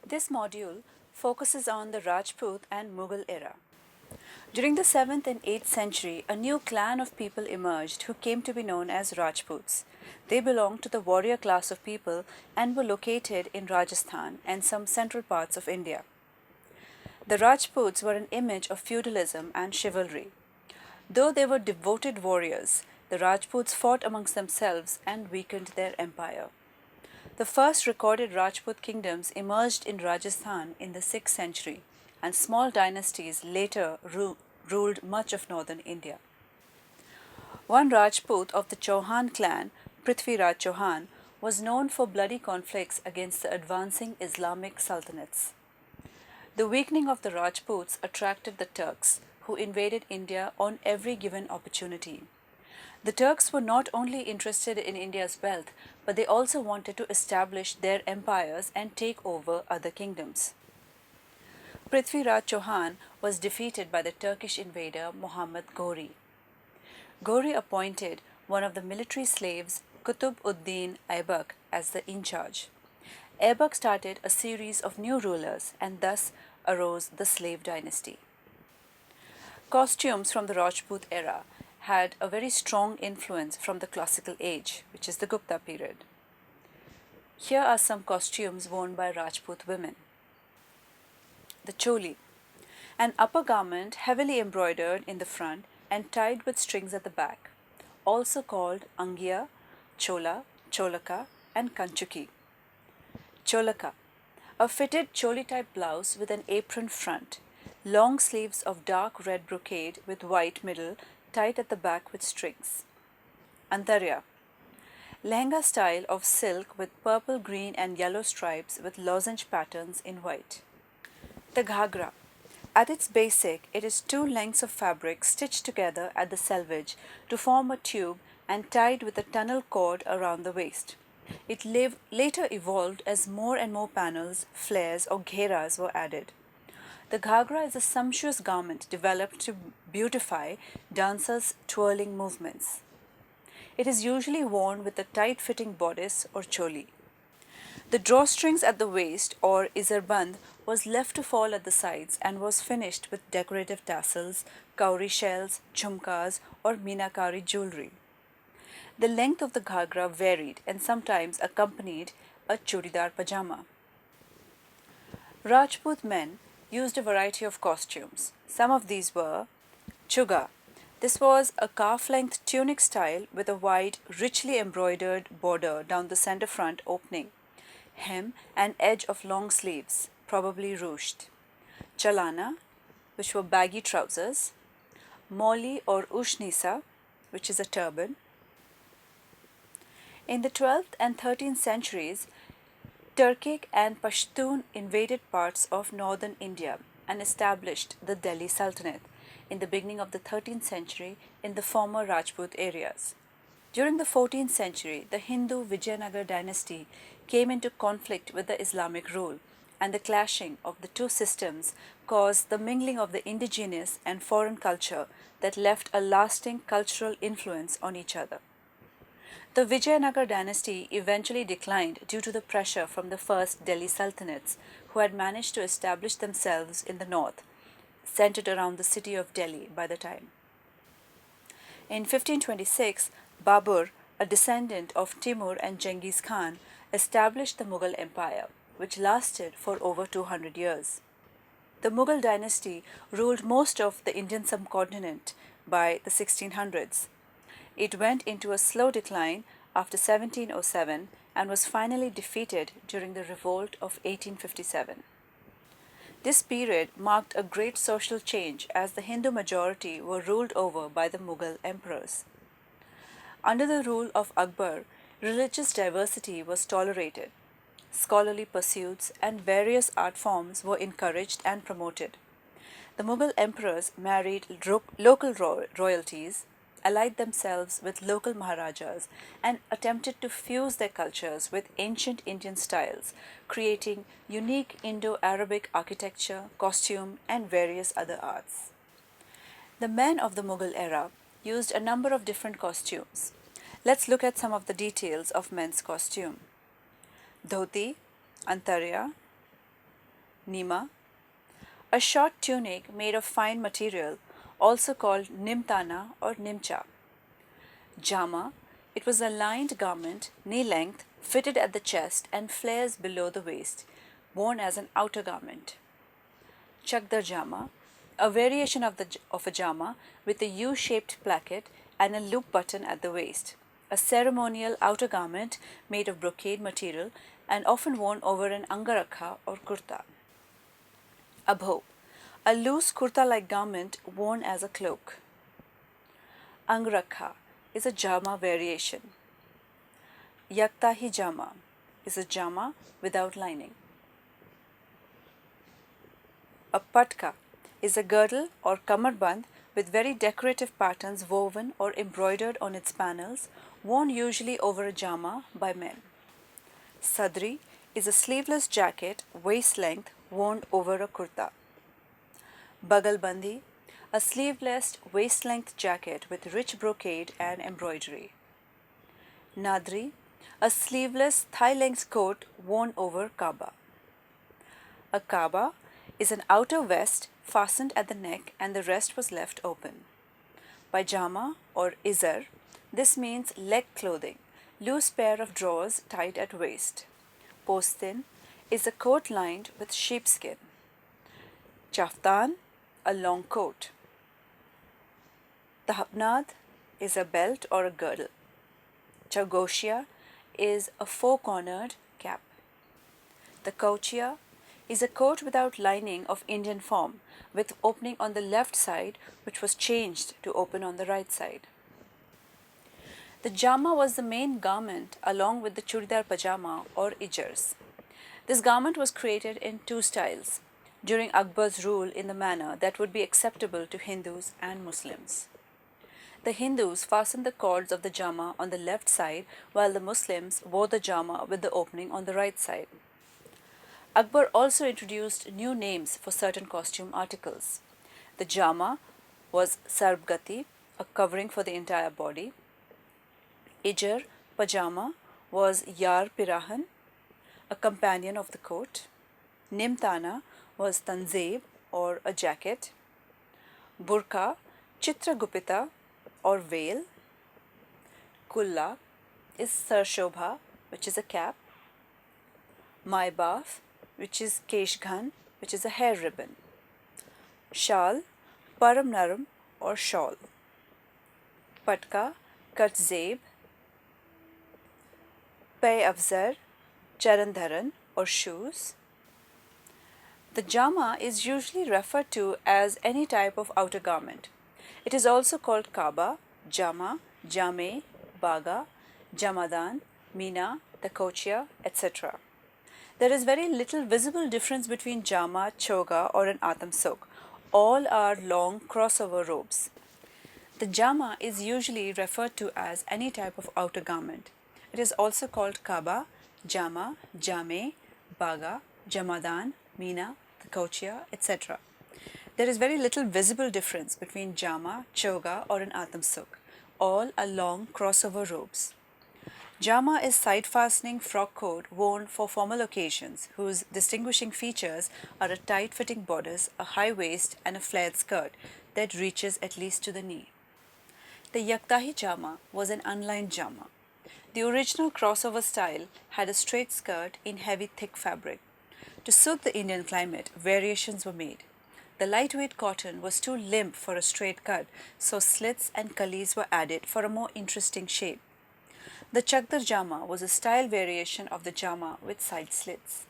This module focuses on the Rajput and Mughal era. During the 7th and 8th century, a new clan of people emerged who came to be known as Rajputs. They belonged to the warrior class of people and were located in Rajasthan and some central parts of India. The Rajputs were an image of feudalism and chivalry. Though they were devoted warriors, the Rajputs fought amongst themselves and weakened their empire. The first recorded Rajput kingdoms emerged in Rajasthan in the 6th century, and small dynasties later ruled much of northern India. One Rajput of the Chauhan clan, Prithviraj Chauhan, was known for bloody conflicts against the advancing Islamic sultanates. The weakening of the Rajputs attracted the Turks, who invaded India on every given opportunity. The Turks were not only interested in India's wealth, but they also wanted to establish their empires and take over other kingdoms. Prithviraj Chauhan was defeated by the Turkish invader Muhammad Ghori. Ghori appointed one of the military slaves, Qutb ud-Din Aibak, as the in-charge. Aibak started a series of new rulers, and thus arose the slave dynasty. Costumes from the Rajput era had a very strong influence from the classical age, which is the Gupta period. Here are some costumes worn by Rajput women. The choli, an upper garment heavily embroidered in the front and tied with strings at the back, also called angiya, chola, cholaka, and kanchuki. Cholaka, a fitted choli-type blouse with an apron front, long sleeves of dark red brocade with white middle tied at the back with strings. Antarya, lehenga style of silk with purple, green and yellow stripes with lozenge patterns in white. The ghagra. At its basic, it is two lengths of fabric stitched together at the selvage to form a tube and tied with a tunnel cord around the waist. It later evolved as more and more panels, flares or gheras were added. The ghagra is a sumptuous garment developed to beautify dancers' twirling movements. It is usually worn with a tight-fitting bodice or choli. The drawstrings at the waist, or izarband, was left to fall at the sides and was finished with decorative tassels, cowrie shells, jhumkas, or meenakari jewelry. The length of the ghagra varied and sometimes accompanied a churidar pajama. Rajput men used a variety of costumes. Some of these were Chogha. This was a calf-length tunic style with a wide, richly embroidered border down the center front opening, hem and edge of long sleeves, probably ruched. Chalana, which were baggy trousers. Moli or ushnisa, which is a turban. In the 12th and 13th centuries, Turkic and Pashtun invaded parts of northern India and established the Delhi Sultanate in the beginning of the 13th century in the former Rajput areas. During the 14th century, the Hindu Vidya-mitra dynasty came into conflict with the Islamic rule, and the clashing of the two systems caused the mingling of the indigenous and foreign culture that left a lasting cultural influence on each other. The Vijayanagar dynasty eventually declined due to the pressure from the first Delhi Sultanates, who had managed to establish themselves in the north, centered around the city of Delhi by the time. In 1526, Babur, a descendant of Timur and Genghis Khan, established the Mughal Empire, which lasted for over 200 years. The Mughal dynasty ruled most of the Indian subcontinent by the 1600s. It went into a slow decline after 1707 and was finally defeated during the revolt of 1857. This period marked a great social change as the Hindu majority were ruled over by the Mughal emperors. Under the rule of Akbar, religious diversity was tolerated. Scholarly pursuits and various art forms were encouraged and promoted. The Mughal emperors married local royalties, allied themselves with local maharajas, and attempted to fuse their cultures with ancient Indian styles, creating unique Indo-Arabic architecture, costume, and various other arts. The men of the Mughal era used a number of different costumes. Let's look at some of the details of men's costume. Dhoti, antarya, nima, a short tunic made of fine material, also called nimtana or nimcha. Jama, it was a lined garment, knee length, fitted at the chest and flares below the waist, worn as an outer garment. Chakdar jama, a variation of a jama with a U-shaped placket and a loop button at the waist, a ceremonial outer garment made of brocade material and often worn over an angarakha or kurta. Abho, a loose kurta-like garment worn as a cloak. Angrakha is a jama variation. Yaktahi jama is a jama without lining. A patka is a girdle or kamarband with very decorative patterns woven or embroidered on its panels, worn usually over a jama by men. Sadri is a sleeveless jacket, waist length, worn over a kurta. Bagalbandi, a sleeveless waist-length jacket with rich brocade and embroidery. Nadri, a sleeveless thigh-length coat worn over kaba. A kaba is an outer vest fastened at the neck and the rest was left open. Pyjama or izar, this means leg clothing, loose pair of drawers tied at waist. Postin is a coat lined with sheepskin. Chaftan, a long coat. The hapnad is a belt or a girdle. Chagoshia is a four-cornered cap. The kauchia is a coat without lining of Indian form with opening on the left side which was changed to open on the right side. The jama was the main garment along with the churidar pajama or ijars. This garment was created in two styles during Akbar's rule in the manner that would be acceptable to Hindus and Muslims. The Hindus fastened the cords of the jama on the left side while the Muslims wore the jama with the opening on the right side. Akbar also introduced new names for certain costume articles. The jama was sarbgati, a covering for the entire body. Ijar, pajama, was yar pirahan, a companion of the coat. Nimtana was tanzeb or a jacket. Burqa, chitragupita or veil. Kulla is sarshobha, which is a cap. Maibaf, which is keshghan, which is a hair ribbon. Shal, param naram or shawl. Patka, katzeb. Pay afzar, charandharan or shoes. The jama is usually referred to as any type of outer garment. It is also called kaba, jama, jame, baga, jamadan, mina, takochia, etc. There is very little visible difference between jama, chogha or an atamsok. All are long crossover robes. The jama is usually referred to as any type of outer garment. It is also called kaba, jama, jame, baga, jamadan, mina, takochia, etc. There is very little visible difference between jama, chogha or an atamsuk. All are long crossover robes. Jama is side-fastening frock coat worn for formal occasions whose distinguishing features are a tight-fitting bodice, a high waist and a flared skirt that reaches at least to the knee. The yaktahi jama was an unlined jama. The original crossover style had a straight skirt in heavy thick fabric. To suit the Indian climate, variations were made. The lightweight cotton was too limp for a straight cut, so slits and kalis were added for a more interesting shape. The chakdar jama was a style variation of the jama with side slits.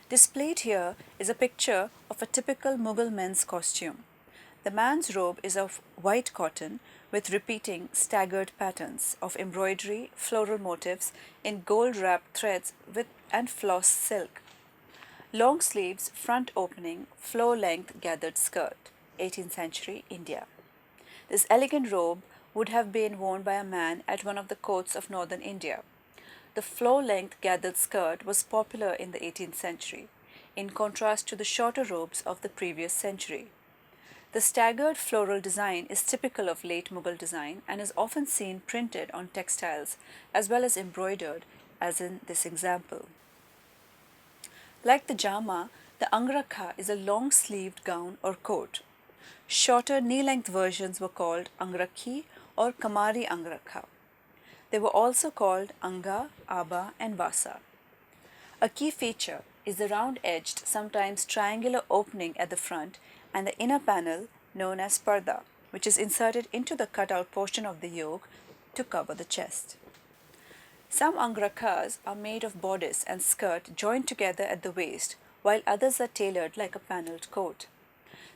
Displayed here is a picture of a typical Mughal men's costume. The man's robe is of white cotton with repeating staggered patterns of embroidery, floral motifs in gold-wrapped threads and floss silk. Long sleeves, front opening, floor-length gathered skirt, 18th century India. This elegant robe would have been worn by a man at one of the courts of northern India. The floor-length gathered skirt was popular in the 18th century, in contrast to the shorter robes of the previous century. The staggered floral design is typical of late Mughal design and is often seen printed on textiles as well as embroidered, as in this example. Like the jama, the angrakha is a long-sleeved gown or coat. Shorter knee-length versions were called angrakhi or kamari angrakha. They were also called anga, aba, and vasa. A key feature is the round-edged, sometimes triangular opening at the front and the inner panel known as parda, which is inserted into the cutout portion of the yoke to cover the chest. Some angrakhas are made of bodice and skirt joined together at the waist, while others are tailored like a panelled coat.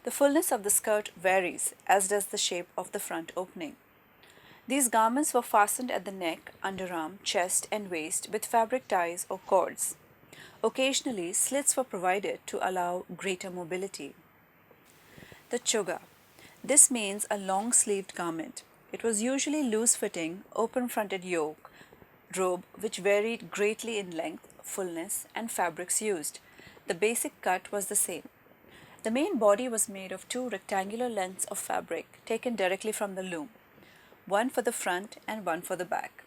The fullness of the skirt varies, as does the shape of the front opening. These garments were fastened at the neck, underarm, chest, and waist with fabric ties or cords. Occasionally, slits were provided to allow greater mobility. The chogha. This means a long sleeved garment. It was usually loose fitting, open fronted yoke robe which varied greatly in length, fullness, and fabrics used. The basic cut was the same. The main body was made of two rectangular lengths of fabric taken directly from the loom, one for the front and one for the back.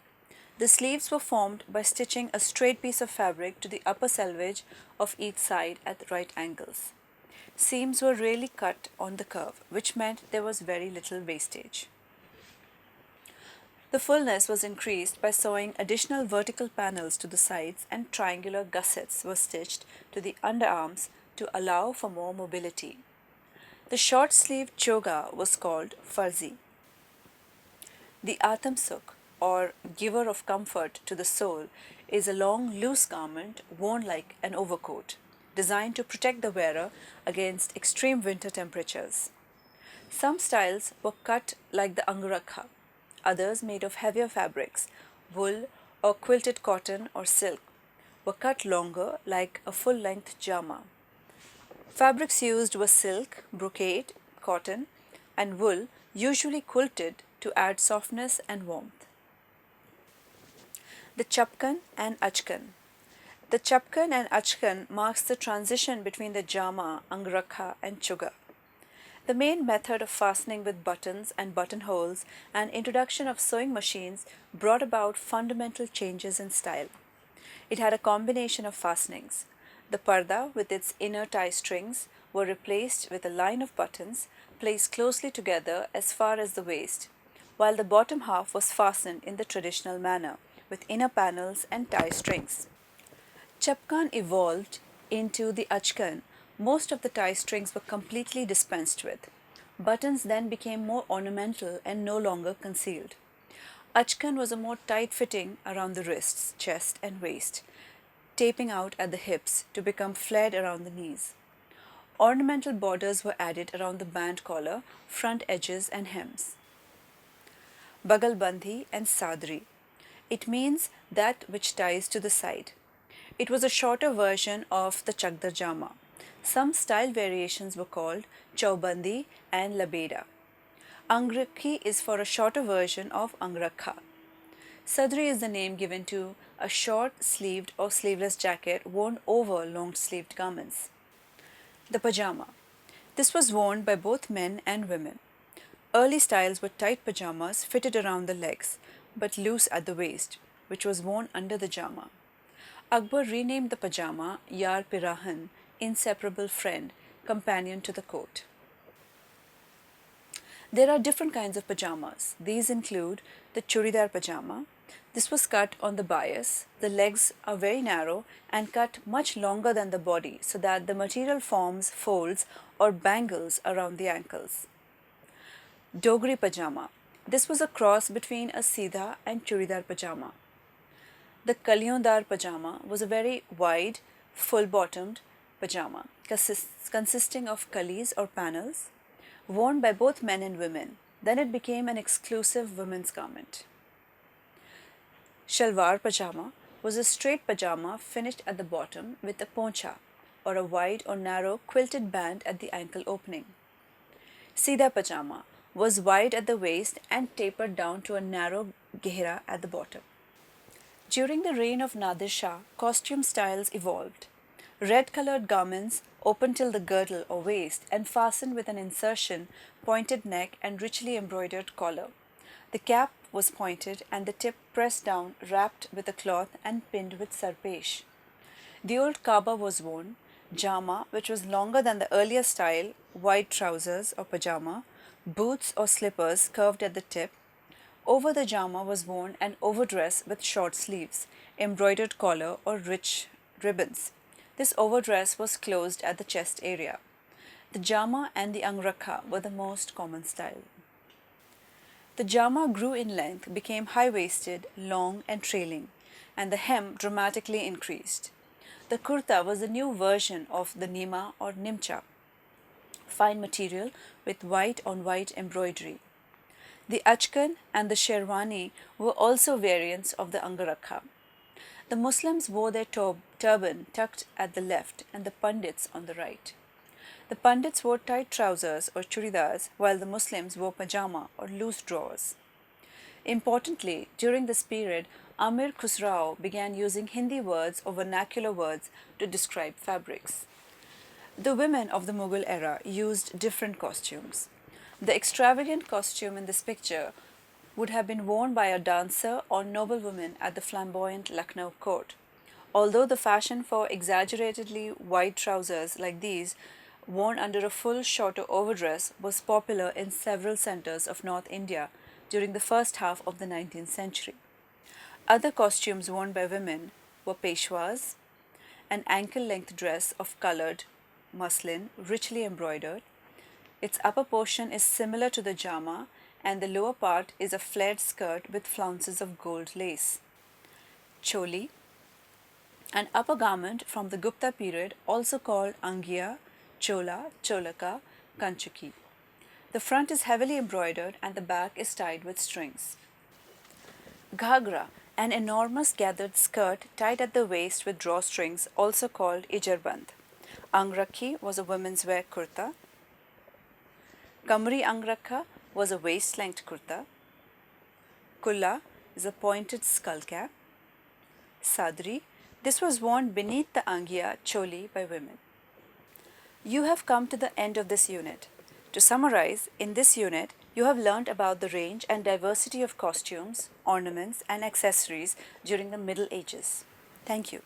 The sleeves were formed by stitching a straight piece of fabric to the upper selvage of each side at right angles. Seams were rarely cut on the curve, which meant there was very little wastage. The fullness was increased by sewing additional vertical panels to the sides, and triangular gussets were stitched to the underarms to allow for more mobility. The short-sleeved chogha was called farzi. The atamsuk, or giver of comfort to the soul, is a long, loose garment worn like an overcoat, designed to protect the wearer against extreme winter temperatures. Some styles were cut like the angrakha, others made of heavier fabrics, wool or quilted cotton or silk, were cut longer like a full-length jama. Fabrics used were silk, brocade, cotton, and wool, usually quilted to add softness and warmth. The Chapkan and Achkan. The Chapkan and Achkan marks the transition between the jama, angrakha, and chogha. The main method of fastening with buttons and buttonholes and introduction of sewing machines brought about fundamental changes in style. It had a combination of fastenings. The parda, with its inner tie strings, were replaced with a line of buttons placed closely together as far as the waist, while the bottom half was fastened in the traditional manner, with inner panels and tie strings. Chapkan evolved into the Achkan. Most of the tie strings were completely dispensed with. Buttons then became more ornamental and no longer concealed. Achkan was a more tight fitting around the wrists, chest, and waist, taping out at the hips to become flared around the knees. Ornamental borders were added around the band collar, front edges, and hems. Bagalbandi and Sadri. It means that which ties to the side. It was a shorter version of the Chakdar Jama. Some style variations were called Chaubandi and Labeda. Angrakhi is for a shorter version of Angrakha. Sadri is the name given to a short-sleeved or sleeveless jacket worn over long-sleeved garments. The Pyjama. This was worn by both men and women. Early styles were tight pajamas fitted around the legs, but loose at the waist, which was worn under the jama. Akbar renamed the pajama Yar Pirahan, inseparable friend, companion to the coat. There are different kinds of pajamas. These include the churidar pajama. This was cut on the bias. The legs are very narrow and cut much longer than the body so that the material forms folds or bangles around the ankles. Dogri pajama. This was a cross between a Sidha and Churidar pajama. The Kalyondar pajama was a very wide, full-bottomed pajama consisting of kalis or panels, worn by both men and women. Then it became an exclusive women's garment. Shalwar pajama was a straight pajama finished at the bottom with a poncha or a wide or narrow quilted band at the ankle opening. Sidha pajama was wide at the waist and tapered down to a narrow gehra at the bottom. During the reign of Nadir Shah, costume styles evolved. Red-colored garments open till the girdle or waist and fastened with an insertion, pointed neck and richly embroidered collar. The cap was pointed and the tip pressed down, wrapped with a cloth and pinned with sarpesh. The old kaba was worn, jama, which was longer than the earlier style, wide trousers or pajama, boots or slippers curved at the tip. Over the jama was worn an overdress with short sleeves, embroidered collar, or rich ribbons. This overdress was closed at the chest area. The jama and the angrakha were the most common style. The jama grew in length, became high waisted, long, and trailing, and the hem dramatically increased. The kurta was a new version of the nima or nimcha, fine material with white on white embroidery. The Achkan and the Sherwani were also variants of the Angarakha. The Muslims wore their turban tucked at the left and the Pandits on the right. The Pandits wore tight trousers or churidars while the Muslims wore pajama or loose drawers. Importantly, during this period, Amir Khusrau began using Hindi words or vernacular words to describe fabrics. The women of the Mughal era used different costumes. The extravagant costume in this picture would have been worn by a dancer or noblewoman at the flamboyant Lucknow court. Although the fashion for exaggeratedly wide trousers like these, worn under a full shorter overdress, was popular in several centers of North India during the first half of the 19th century. Other costumes worn by women were peshwas, an ankle length dress of colored muslin, richly embroidered. Its upper portion is similar to the jama, and the lower part is a flared skirt with flounces of gold lace. Choli, an upper garment from the Gupta period, also called angiya, chola, cholaka, kanchuki. The front is heavily embroidered and the back is tied with strings. Ghagra, an enormous gathered skirt tied at the waist with drawstrings, also called ijarband. Angrakhi was a women's wear kurta. Kamri angrakha was a waist-length kurta. Kulla is a pointed skull cap. Sadri, this was worn beneath the angiya choli by women. You have come to the end of this unit. To summarize, in this unit, you have learned about the range and diversity of costumes, ornaments, and accessories during the Middle Ages. Thank you.